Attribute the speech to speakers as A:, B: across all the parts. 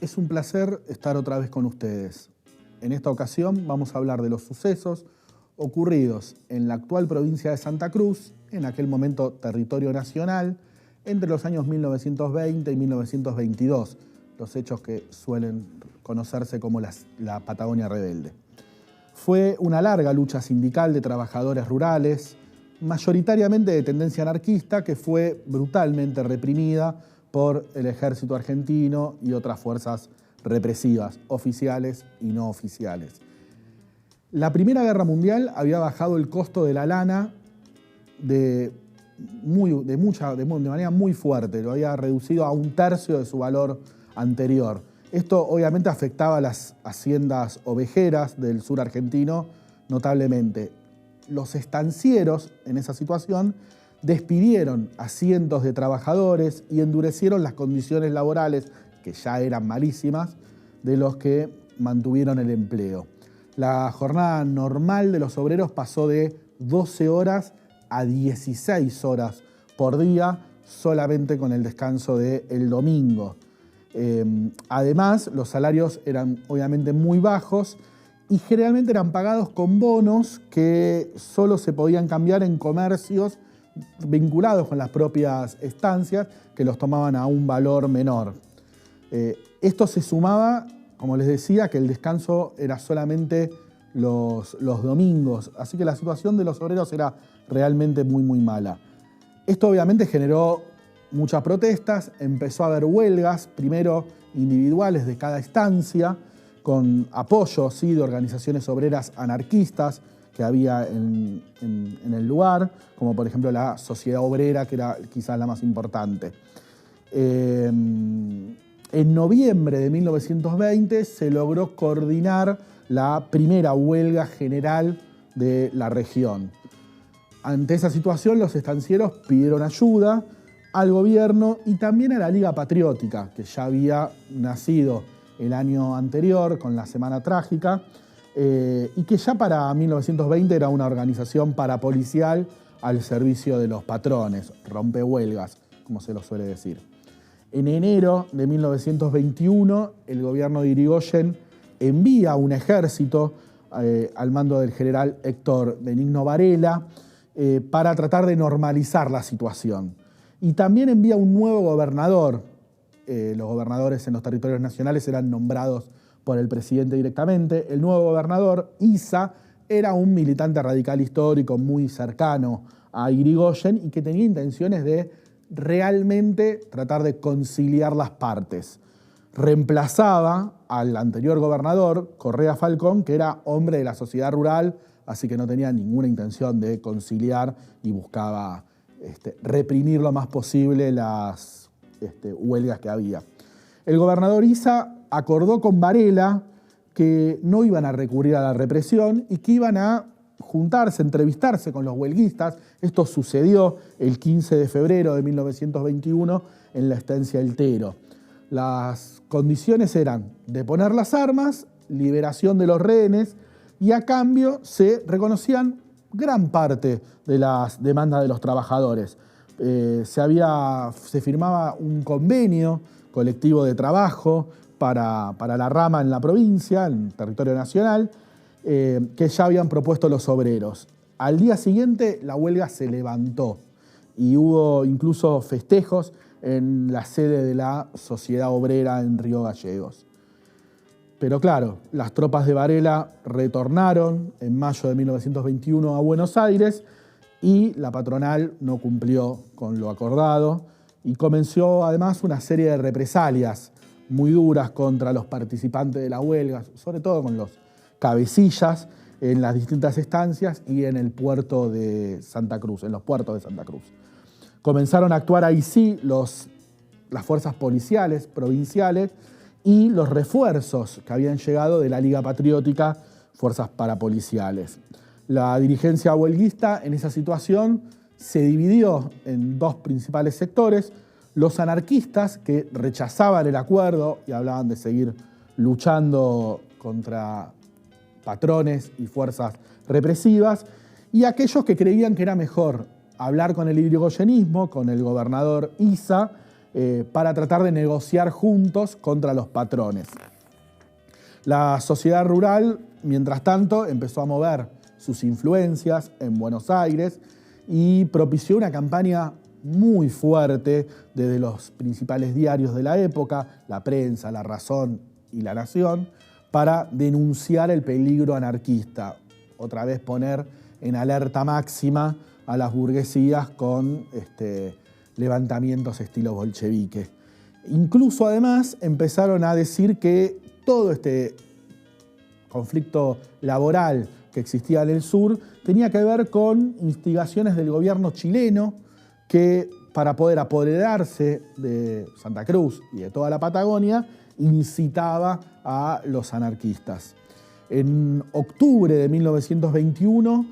A: Es un placer estar otra vez con ustedes. En esta ocasión vamos a hablar de los sucesos ocurridos en la actual provincia de Santa Cruz, en aquel momento territorio nacional, entre los años 1920 y 1922, los hechos que suelen conocerse como la Patagonia Rebelde. Fue una larga lucha sindical de trabajadores rurales, mayoritariamente de tendencia anarquista, que fue brutalmente reprimida por el ejército argentino y otras fuerzas represivas, oficiales y no oficiales. La Primera Guerra Mundial había bajado el costo de la lana de manera muy fuerte, lo había reducido a 1/3 de su valor anterior. Esto obviamente afectaba a las haciendas ovejeras del sur argentino notablemente. Los estancieros en esa situación despidieron a cientos de trabajadores y endurecieron las condiciones laborales, que ya eran malísimas, de los que mantuvieron el empleo. La jornada normal de los obreros pasó de 12 horas a 16 horas por día, solamente con el descanso del domingo. Además, los salarios eran obviamente muy bajos y generalmente eran pagados con bonos que solo se podían cambiar en comercios vinculados con las propias estancias, que los tomaban a un valor menor. Esto se sumaba, como les decía, que el descanso era solamente los domingos, así que la situación de los obreros era realmente muy mala. Esto obviamente generó muchas protestas, empezó a haber huelgas, primero individuales de cada estancia, con apoyo ¿sí? de organizaciones obreras anarquistas que había en el lugar, como por ejemplo la Sociedad Obrera, que era quizás la más importante. En noviembre de 1920 se logró coordinar la primera huelga general de la región. Ante esa situación, los estancieros pidieron ayuda al gobierno y también a la Liga Patriótica, que ya había nacido el año anterior con la Semana Trágica, y que ya para 1920 era una organización parapolicial al servicio de los patrones, rompehuelgas, como se lo suele decir. En enero de 1921, el gobierno de Irigoyen envía un ejército al mando del general Héctor Benigno Varela para tratar de normalizar la situación. Y también envía un nuevo gobernador. Los gobernadores en los territorios nacionales eran nombrados por el presidente directamente. El nuevo gobernador, Issa, era un militante radical histórico muy cercano a Irigoyen y que tenía intenciones de realmente tratar de conciliar las partes. Reemplazaba al anterior gobernador, Correa Falcón, que era hombre de la sociedad rural, así que no tenía ninguna intención de conciliar y buscaba reprimir lo más posible las huelgas que había. El gobernador Issa acordó con Varela que no iban a recurrir a la represión y que iban a juntarse, entrevistarse con los huelguistas. Esto sucedió el 15 de febrero de 1921 en la estancia El Tero. Las condiciones eran deponer las armas, liberación de los rehenes y a cambio se reconocían gran parte de las demandas de los trabajadores. Se firmaba un convenio colectivo de trabajo para la rama en la provincia, en el territorio nacional, que ya habían propuesto los obreros. Al día siguiente la huelga se levantó y hubo incluso festejos en la sede de la Sociedad Obrera en Río Gallegos. Pero claro, las tropas de Varela retornaron en mayo de 1921 a Buenos Aires y la patronal no cumplió con lo acordado y comenzó además una serie de represalias muy duras contra los participantes de la huelga, sobre todo con los cabecillas en las distintas estancias y en el puerto de Santa Cruz, en los puertos de Santa Cruz. Comenzaron a actuar ahí sí las fuerzas policiales provinciales y los refuerzos que habían llegado de la Liga Patriótica, fuerzas parapoliciales. La dirigencia huelguista en esa situación se dividió en dos principales sectores: los anarquistas, que rechazaban el acuerdo y hablaban de seguir luchando contra patrones y fuerzas represivas, y aquellos que creían que era mejor hablar con el irigoyenismo, con el gobernador Issa, para tratar de negociar juntos contra los patrones. La sociedad rural, mientras tanto, empezó a mover sus influencias en Buenos Aires y propició una campaña muy fuerte desde los principales diarios de la época, La Prensa, La Razón y La Nación, para denunciar el peligro anarquista, otra vez poner en alerta máxima a las burguesías con levantamientos estilo bolchevique. Incluso además empezaron a decir que todo este conflicto laboral que existía en el sur tenía que ver con instigaciones del gobierno chileno que, para poder apoderarse de Santa Cruz y de toda la Patagonia, incitaba a los anarquistas. En octubre de 1921,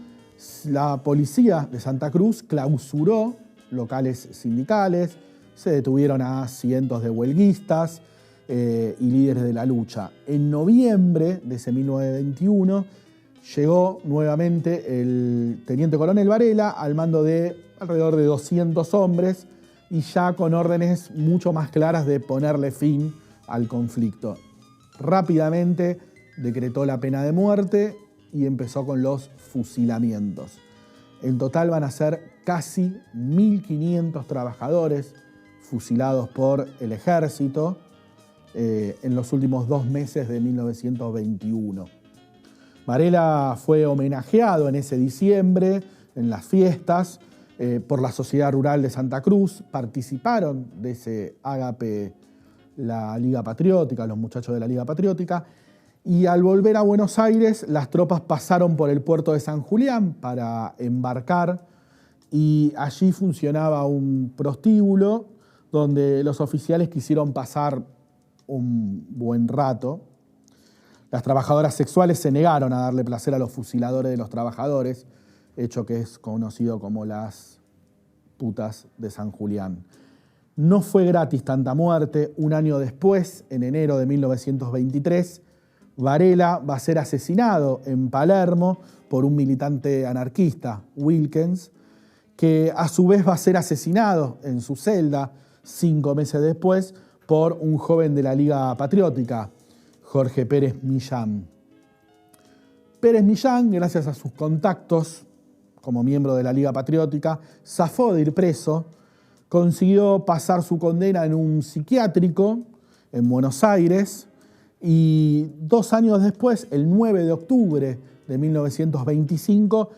A: la policía de Santa Cruz clausuró locales sindicales, se detuvieron a cientos de huelguistas y líderes de la lucha. En noviembre de ese 1921 llegó nuevamente el teniente coronel Varela al mando de alrededor de 200 hombres y ya con órdenes mucho más claras de ponerle fin al conflicto. Rápidamente decretó la pena de muerte y empezó con los fusilamientos. En total van a ser casi 1.500 trabajadores fusilados por el ejército en los últimos 2 meses de 1921. Varela fue homenajeado en ese diciembre, en las fiestas, por la Sociedad Rural de Santa Cruz. Participaron de ese ágape la Liga Patriótica, los muchachos de la Liga Patriótica, y al volver a Buenos Aires, las tropas pasaron por el puerto de San Julián para embarcar, y allí funcionaba un prostíbulo donde los oficiales quisieron pasar un buen rato. Las trabajadoras sexuales se negaron a darle placer a los fusiladores de los trabajadores, hecho que es conocido como las putas de San Julián. No fue gratis tanta muerte. Un año después, en enero de 1923, Varela va a ser asesinado en Palermo por un militante anarquista, Wilkens, que a su vez va a ser asesinado en su celda 5 meses después por un joven de la Liga Patriótica, Jorge Pérez Millán. Pérez Millán, gracias a sus contactos como miembro de la Liga Patriótica, zafó de ir preso, consiguió pasar su condena en un psiquiátrico en Buenos Aires y 2 años después, el 9 de octubre de 1925,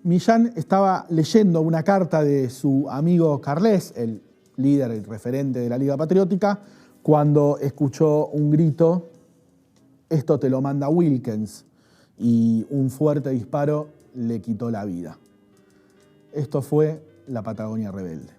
A: Millán estaba leyendo una carta de su amigo Carles, el líder, el referente de la Liga Patriótica, cuando escuchó un grito: "Esto te lo manda Wilkens", y un fuerte disparo le quitó la vida. Esto fue la Patagonia Rebelde.